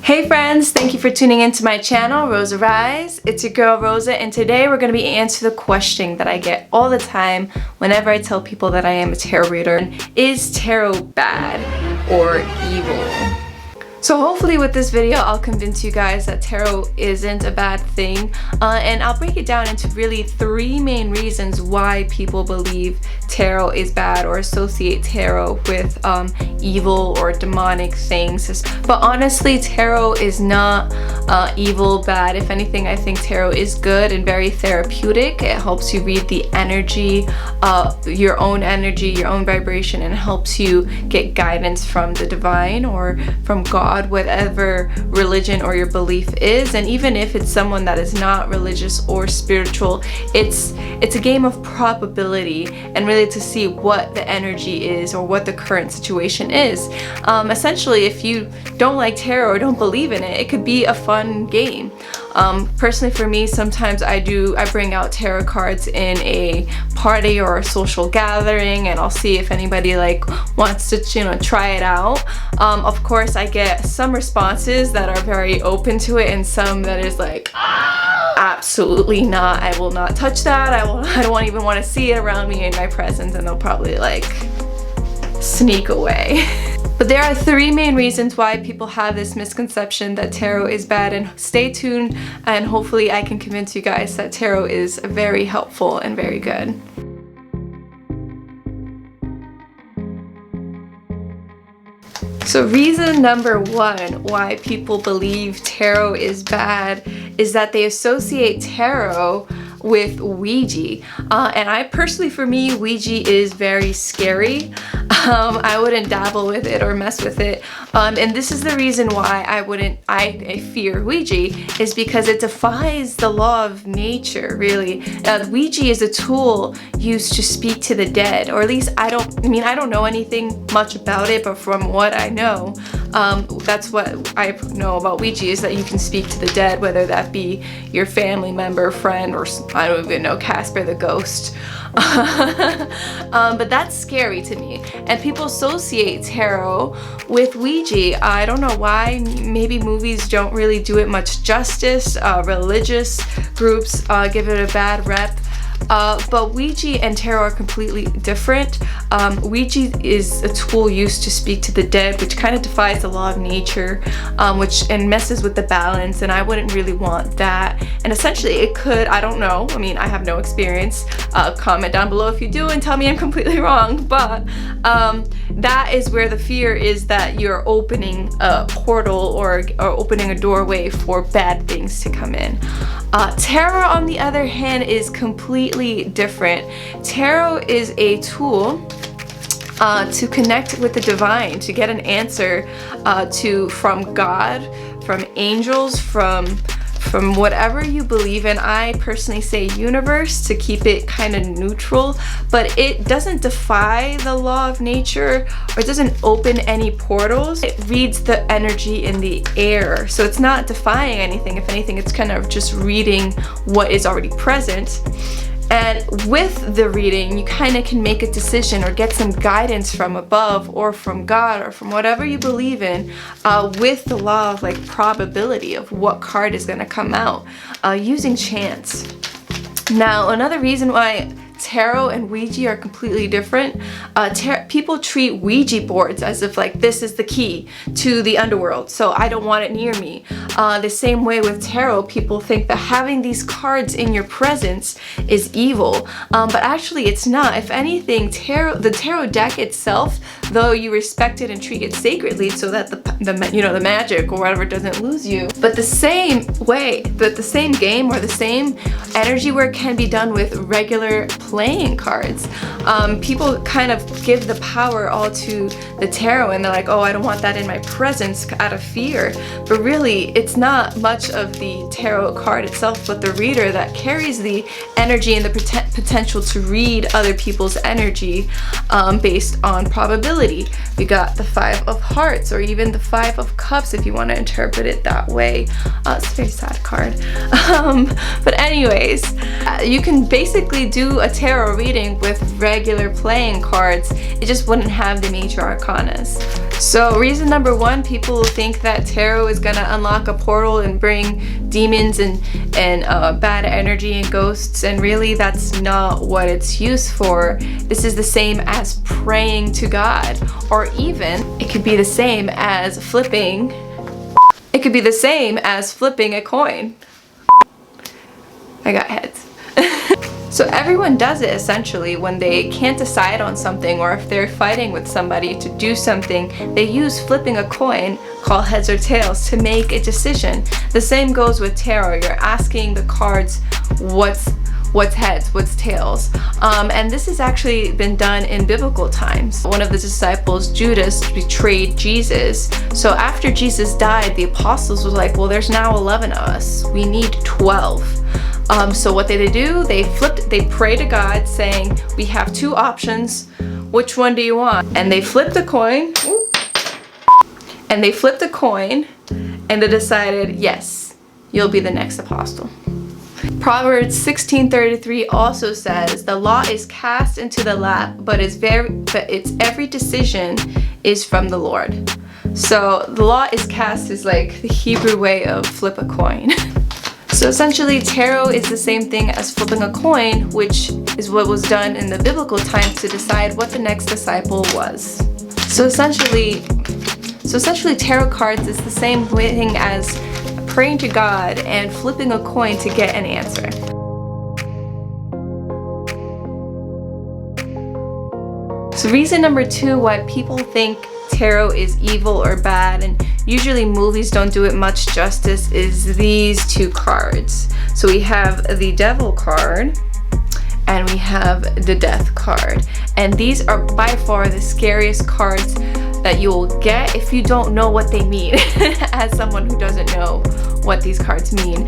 Hey friends, thank you for tuning into my channel, Rosa Rise. It's your girl Rosa, and today we're going to be answering the question that I get all the time whenever I tell people that I am a tarot reader. Is tarot bad or evil? So hopefully with this video I'll convince you guys that tarot isn't a bad thing, and I'll break it down into really three main reasons why people believe tarot is bad or associate tarot with evil or demonic things. But honestly, tarot is not evil, bad. If anything, I think tarot is good and very therapeutic. It helps you read the energy, your own energy, your own vibration, and helps you get guidance from the divine or from God, whatever religion or your belief is. And even if it's someone that is not religious or spiritual, it's a game of probability and really to see what the energy is or what the current situation is. Essentially, if you don't like tarot or don't believe in it, it could be a fun game. Personally for me, sometimes I bring out tarot cards in a party or a social gathering, and I'll see if anybody wants to try it out. Of course, I get some responses that are very open to it and some that is like, absolutely not, I will not touch that, I don't even want to see it around me in my presence, and they'll probably sneak away. But there are three main reasons why people have this misconception that tarot is bad, and stay tuned and hopefully I can convince you guys that tarot is very helpful and very good. So reason number one why people believe tarot is bad is that they associate tarot with Ouija. And I personally, for me, Ouija is very scary. I wouldn't dabble with it or mess with it. And this is the reason why I fear Ouija, is because it defies the law of nature, really. Ouija is a tool used to speak to the dead, or at least I don't know anything much about it, but from what I know, that's what I know about Ouija, is that you can speak to the dead, whether that be your family member, friend, or I don't even know, Casper the ghost. But that's scary to me, and people associate tarot with Ouija. I don't know why. Maybe movies don't really do it much justice. Religious groups give it a bad rep. But Ouija and tarot are completely different. Ouija is a tool used to speak to the dead, which kind of defies the law of nature, and messes with the balance, and I wouldn't really want that. And essentially it could, I don't know, I have no experience. Comment down below if you do and tell me I'm completely wrong, but that is where the fear is, that you're opening a portal or opening a doorway for bad things to come in. Tarot, on the other hand, is completely different. Tarot is a tool to connect with the divine, to get an answer from God, from angels, from whatever you believe in. I personally say universe to keep it kind of neutral, but it doesn't defy the law of nature, or it doesn't open any portals. It reads the energy in the air, so it's not defying anything. If anything, it's kind of just reading what is already present. And with the reading, you kind of can make a decision or get some guidance from above or from God or from whatever you believe in, with the law of probability of what card is going to come out, using chance. Now, another reason why tarot and Ouija are completely different. People treat Ouija boards as if this is the key to the underworld, so I don't want it near me. The same way with tarot, people think that having these cards in your presence is evil, but actually it's not. If anything, the tarot deck itself, though you respect it and treat it sacredly so that the magic or whatever doesn't lose you, but the same game or the same energy work can be done with regular playing cards. People kind of give the power all to the tarot, and they're like, oh, I don't want that in my presence out of fear. But really, it's not much of the tarot card itself, but the reader that carries the energy and the potential to read other people's energy based on probability. We got the Five of Hearts, or even the Five of Cups if you want to interpret it that way. It's a very sad card. But anyways, you can basically do a tarot reading with regular playing cards. It just wouldn't have the major arcanas. So reason number one, people think that tarot is gonna unlock a portal and bring demons and bad energy and ghosts, and really that's not what it's used for. This is the same as praying to God, or even it could be the same as flipping. It could be the same as flipping a coin. I got heads. So everyone does it essentially when they can't decide on something, or if they're fighting with somebody to do something, they use flipping a coin, called heads or tails, to make a decision. The same goes with tarot. You're asking the cards what's heads, what's tails. And this has actually been done in biblical times. One of the disciples, Judas, betrayed Jesus. So after Jesus died, the apostles was like, well, there's now 11 of us. We need 12. So what did they do? They pray to God saying, we have two options. Which one do you want? And they flipped a coin. And they flipped a coin and they decided, yes, you'll be the next apostle. Proverbs 16:33 also says, the law is cast into the lap, but its every decision is from the Lord. So the law is cast is like the Hebrew way of flip a coin. So essentially, tarot is the same thing as flipping a coin, which is what was done in the biblical times to decide what the next disciple was. So essentially, tarot cards is the same thing as praying to God and flipping a coin to get an answer. So reason number two why people think tarot is evil or bad, and usually movies don't do it much justice, is these two cards. So we have the Devil card and we have the Death card. And these are by far the scariest cards that you'll get if you don't know what they mean. As someone who doesn't know what these cards mean,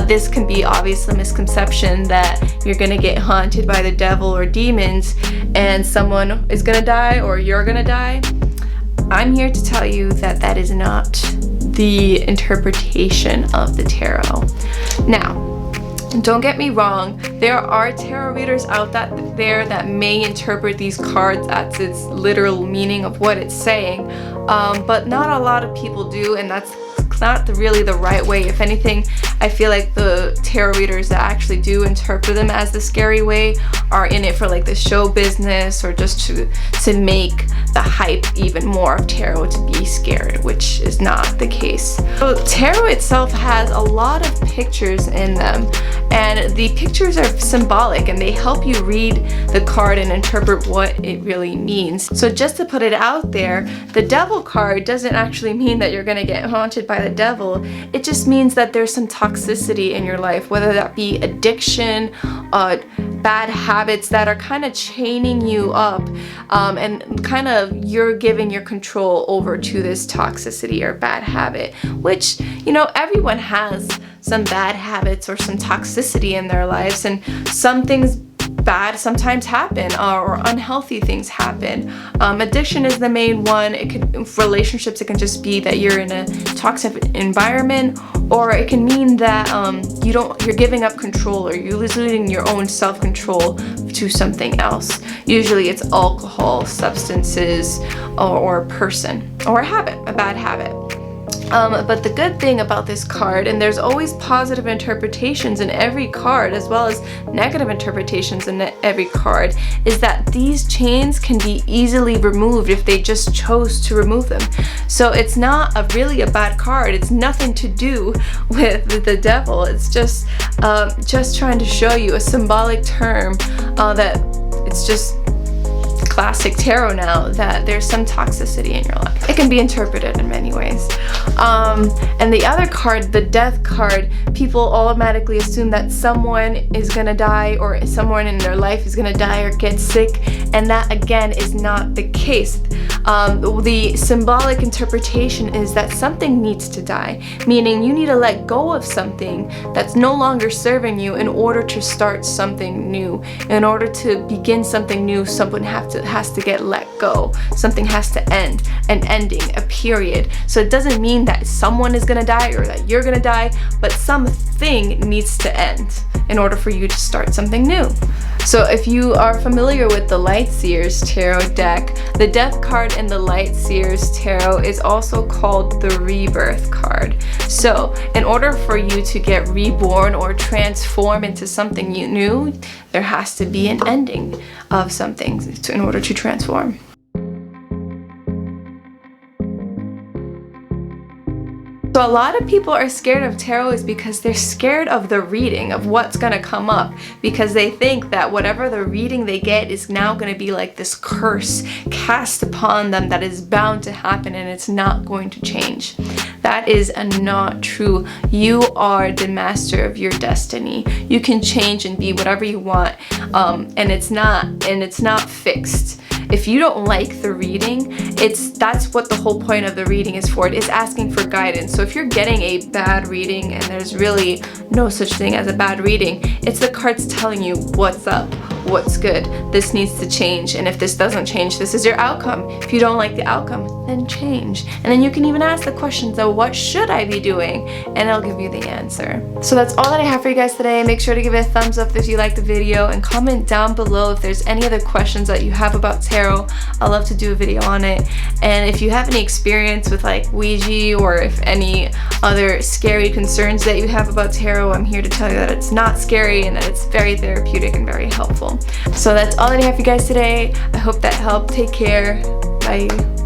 this can be obviously a misconception that you're gonna get haunted by the devil or demons and someone is gonna die or you're gonna die. I'm here to tell you that that is not the interpretation of the tarot. Now, don't get me wrong, there are tarot readers out there that may interpret these cards as its literal meaning of what it's saying, but not a lot of people do, and that's not really the right way. If anything, I feel like the tarot readers that actually do interpret them as the scary way are in it for like the show business, or just to make the hype even more of tarot to be scared, which is not the case. So tarot itself has a lot of pictures in them, and the pictures are symbolic and they help you read the card and interpret what it really means. So just to put it out there, the Devil card doesn't actually mean that you're gonna get haunted by the devil. It just means that there's some toxicity in your life, whether that be addiction, bad habits that are kind of chaining you up, and kind of you're giving your control over to this toxicity or bad habit, which, you know, everyone has some bad habits or some toxicity in their lives, and some things bad sometimes happen, or unhealthy things happen. Addiction is the main one. It could, relationships, it can just be that you're in a toxic environment, or it can mean that you're giving up control, or you're losing your own self-control to something else. Usually it's alcohol, substances, or a person, or a habit, a bad habit. But the good thing about this card, and there's always positive interpretations in every card as well as negative interpretations in every card, is that these chains can be easily removed if they just chose to remove them. So it's not really a bad card. It's nothing to do with the devil. It's just trying to show you a symbolic term that it's just classic tarot now, that there's some toxicity in your life. It can be interpreted in many ways. And the other card, the Death card, people automatically assume that someone is gonna die, or someone in their life is gonna die or get sick, and that again is not the case. The symbolic interpretation is that something needs to die, meaning you need to let go of something that's no longer serving you in order to start something new. In order to begin something new, someone has to get let go. Something has to end, an ending, a period. So it doesn't mean that someone is gonna die or that you're gonna die, but something needs to end in order for you to start something new. So if you are familiar with the Light Seers Tarot deck, the Death card in the Light Seers Tarot is also called the Rebirth card. So in order for you to get reborn or transform into something new, there has to be an ending of something in order to transform. So a lot of people are scared of tarot is because they're scared of the reading, of what's going to come up, because they think that whatever the reading they get is now going to be like this curse cast upon them that is bound to happen and it's not going to change. That is not true. You are the master of your destiny. You can change and be whatever you want, and it's not fixed. If you don't like the reading, that's what the whole point of the reading is for. It is asking for guidance. So if you're getting a bad reading, and there's really no such thing as a bad reading, it's the cards telling you what's up, what's good, this needs to change, and if this doesn't change, this is your outcome. If you don't like the outcome, then change. And then you can even ask the questions of what should I be doing, and it'll give you the answer. So that's all that I have for you guys today. Make sure to give it a thumbs up if you liked the video, and comment down below if there's any other questions that you have about tarot. I'd love to do a video on it. And if you have any experience with like Ouija, or if any other scary concerns that you have about tarot, I'm here to tell you that it's not scary and that it's very therapeutic and very helpful. So that's all that I have for you guys today. I hope that helped. Take care. Bye.